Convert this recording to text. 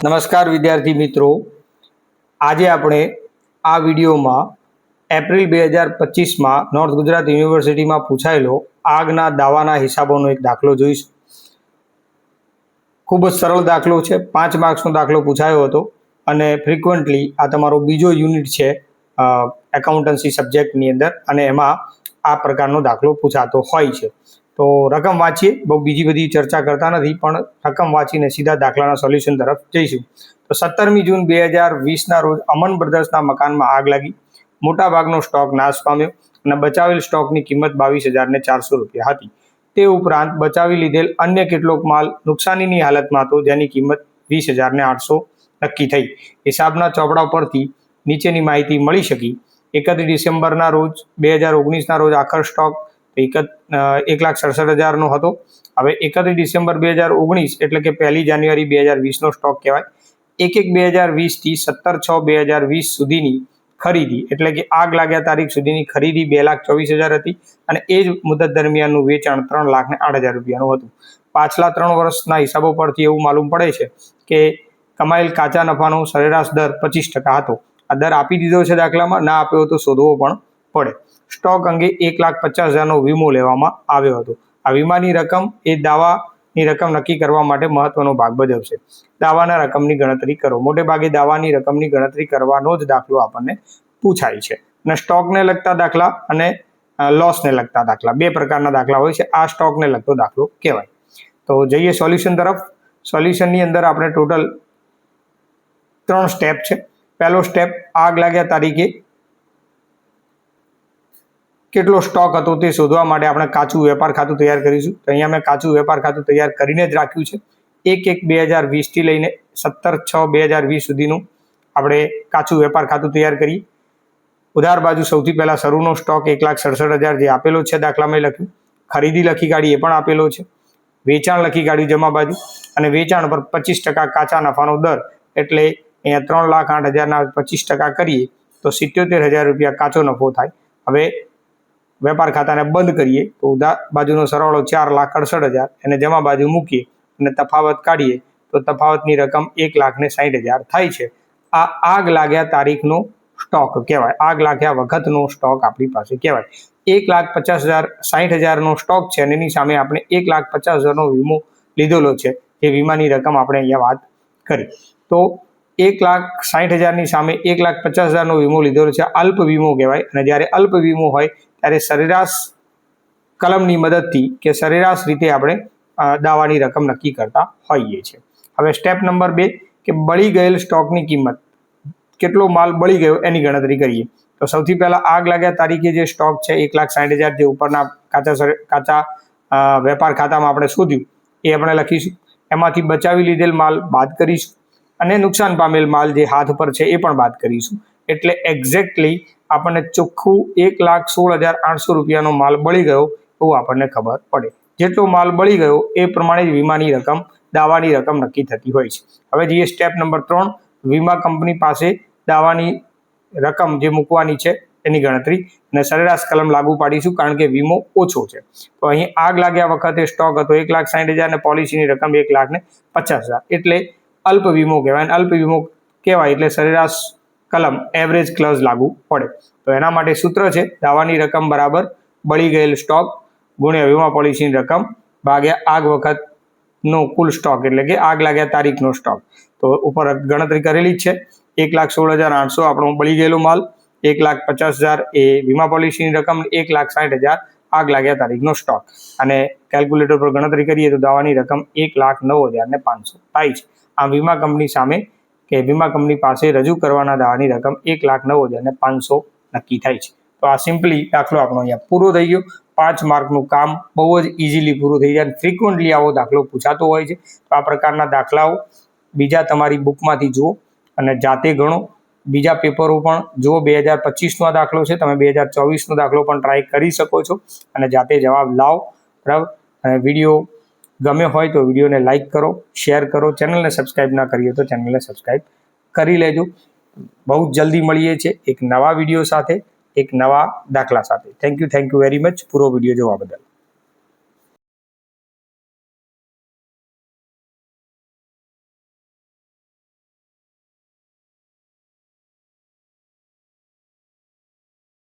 નમસ્કાર વિદ્યાર્થી મિત્રો, આજે આપણે આ વિડીયોમાં એપ્રિલ 2025માં નોર્થ ગુજરાત યુનિવર્સિટીમાં પૂછાયેલો આગના દાવાના હિસાબોનો એક દાખલો જોઈશું. ખૂબ જ સરળ દાખલો છે. 5 માર્ક્સનો દાખલો પૂછાયો હતો અને ફ્રિકવન્ટલી આ તમારો બીજો યુનિટ છે એકાઉન્ટન્સી સબ્જેક્ટની અંદર, અને એમાં આ પ્રકારનો દાખલો પૂછાતો હોય છે. તો રકમ વાંચીએ, બહુ બીજી બધી ચર્ચા કરતા નથી, પણ રકમ વાંચીને સીધા દાખલાના સોલ્યુશન તરફ જઈશું. તો 17મી જૂન 2020ના રોજ અમન બ્રધર્સના મકાનમાં આગ લાગી. મોટાભાગનો સ્ટોક નાશ પામ્યો અને બચાવેલ સ્ટોકની કિંમત 22,400 રૂપિયા હતી. તે ઉપરાંત બચાવી લીધેલ અન્ય કેટલોક માલ નુકસાનીની હાલતમાં હતો, જેની કિંમત 20,800 નક્કી થઈ. હિસાબના ચોપડા પરથી નીચેની માહિતી મળી શકી. 31 ડિસેમ્બરના રોજ 2019ના રોજ આખર સ્ટોક 1,67,000નો હતો. હવે 31 ડિસેમ્બર 2019 એટલે કે 1 જાન્યુઆરી 2020નો સ્ટોક કહેવાય. 1/1/2020થી 17/6/2020 સુધીની ખરીદી એટલે કે આગ લાગ્યા તારીખ સુધીની ખરીદી 2,24,000 હતી અને એ જ મુદત દરમિયાનનું વેચાણ 3,08,000 રૂપિયાનું હતું. પાછલા 3 વર્ષના હિસાબો પરથી એવું માલુમ પડે છે કે કમાયેલ કાચા નફાનો સરેરાશ દર 25% હતો. આ દર આપી દીધો છે દાખલામાં, ના આપ્યો તો શોધવો પણ પડે. સ્ટોક અંગે 1,50,000નો વીમો લેવામાં આવ્યો હતો. આ વીમાની રકમ એ દાવાની રકમ નક્કી કરવા માટે મહત્વનો ભાગ ભજવશે. દાવાના રકમની ગણતરી કરો. મોટે ભાગે દાવાની રકમની ગણતરી કરવાનો જ દાખલો આપણને પૂછાય છે. અને સ્ટોકને લગતા દાખલા અને લોસને લગતા દાખલા, બે પ્રકારના દાખલા હોય છે. આ સ્ટોકને લગતો દાખલો કહેવાય. તો જઈએ સોલ્યુશન તરફ. સોલ્યુશનની અંદર આપણે ટોટલ 3 સ્ટેપ છે. પહેલો સ્ટેપ, આગ લાગ્યા તારીખે કેટલો સ્ટોક હતો તે શોધવા માટે આપણે કાચું વેપાર ખાતું તૈયાર કરીશું. તો અહીંયા મેં કાચું વેપાર ખાતું તૈયાર કરીને જ રાખ્યું છે. 1/1/2020થી લઈને 17/6/2020 સુધીનું આપણે કાચું વેપાર ખાતું તૈયાર કરીએ. ઉધાર બાજુ સૌથી પહેલા શરૂનો સ્ટોક 1,67,000 જે આપેલો છે દાખલામાં લખ્યું. ખરીદી લખી કાઢી, એ પણ આપેલો છે. વેચાણ લખી કાઢ્યું જમા બાજુ, અને વેચાણ પર 25% કાચા નફાનો દર એટલે અહીંયા 3,08,000ના 25% કરીએ તો 77,000 રૂપિયા કાચો નફો થાય. હવે વેપાર ખાતાને બંધ કરીએ તો ઉધાર બાજુનો સરવાળો 4,68,000, એને જમા બાજુ મૂકીએ અને તફાવત કાઢીએ તો તફાવતની રકમ 1,60,000 થાય છે. આ આગ લાગ્યા તારીખનો સ્ટોક કહેવાય. આગ લાગ્યા વખતનો સ્ટોક આપણી પાસે કહેવાય. 1,60,000નો સ્ટોક છે અને એની સામે આપણે 1,50,000નો વીમો લીધેલો છે. એ વીમાની રકમ આપણે અહીંયા વાત કરી. તો 1,60,000ની સામે 1,50,000નો વીમો લીધેલો છે. અલ્પ વીમો કહેવાય. અને જ્યારે અલ્પ વીમો હોય ત્યારે સરેરાશ કલમની મદદથી કે સરેરાશ રીતે આપણે દાવાની રકમ નક્કી કરતા હોઈએ છીએ. હવે સ્ટેપ નંબર 2 કે બળી ગયેલ સ્ટોકની કિંમત, કેટલો માલ બળી ગયો એની ગણતરી કરીએ. તો સૌથી પહેલા આગ લાગ્યા તારીખે જે સ્ટોક છે 1,60,000 જે ઉપરના કાચા વેપાર ખાતામાં આપણે શોધ્યું એ આપણે લખીશું. એમાંથી બચાવી લીધેલ માલ બાદ કરીશું અને નુકસાન પામેલ માલ જે હાથ પર છે એ પણ બાદ કરીશું. એટલે એક્ઝેક્ટલી આપણને ચોખ્ખું 1,16,800 રૂપિયાનો માલ બળી ગયો એવું આપણને ખબર પડે. જેટલો માલ બળી ગયો એ પ્રમાણે જ વીમાની રકમ, દાવાની રકમ નક્કી થતી હોય છે. હવે જઈએ સ્ટેપ નંબર 3, વીમા કંપની પાસે દાવાની રકમ જે મૂકવાની છે એની ગણતરી, અને સરેરાશ કલમ લાગુ પાડીશું કારણ કે વીમો ઓછો છે. તો અહીં આગ લાગ્યા વખતે સ્ટોક હતો 1,60,000 અને પોલિસીની રકમ 1,50,000 એટલે અલ્પ વીમો કહેવાય. અલ્પ વીમો કહેવાય એટલે સરેરાશ કલમ એવરેજ ક્લોઝ લાગુ પડે. તો એના માટે સૂત્ર છે દાવાની રકમ બરાબર બળી ગયેલ સ્ટોક ગુણ્યા વીમા પોલિસીની રકમ ભાગ્યા આગ વખતનો કુલ સ્ટોક એટલે કે આગ લાગ્યા તારીખનો સ્ટોક. તો ઉપર ગણતરી કરેલી જ છે. 1,16,800 આપણો બળી ગયેલો માલ, 1,50,000 એ વીમા પોલિસીની રકમ, 1,60,000 આગ લાગ્યા તારીખનો સ્ટોક. અને કેલ્ક્યુલેટર પર ગણતરી કરીએ તો દાવાની રકમ 1,09,500 થાય છે. આ વીમા કંપની સામે કે વીમા કંપની પાસે રજૂ કરવાના દાવાની રકમ 1,09,500 નક્કી થાય છે. તો આ સિમ્પલી દાખલો આપણો અહીંયા પૂરો થઈ ગયો. 5 માર્કનું કામ બહુ જ ઇઝીલી પૂરું થઈ જાય. ફ્રિકવન્ટલી આવો દાખલો પૂછાતો હોય છે. તો આ પ્રકારના દાખલાઓ બીજા તમારી બુકમાંથી જુઓ અને જાતે ગણો. બીજા પેપરો પણ જુઓ. 2025નો દાખલો છે, તમે 2024નો દાખલો પણ ટ્રાય કરી શકો છો અને જાતે જવાબ લાવો. બરાબર. અને વિડીયો ગમ્યો હોય તો વિડીયોને લાઇક કરો, શેર કરો. ચેનલને સબસ્ક્રાઈબ ના કરી હોય તો ચેનલને સબસ્ક્રાઈબ કરી લેજો. બહુ જ જલ્દી મળીએ છીએ એક નવા વિડીયો સાથે, એક નવા દાખલા સાથે. થેન્ક યુ વેરી મચ પૂરો વિડીયો જોવા બદલ.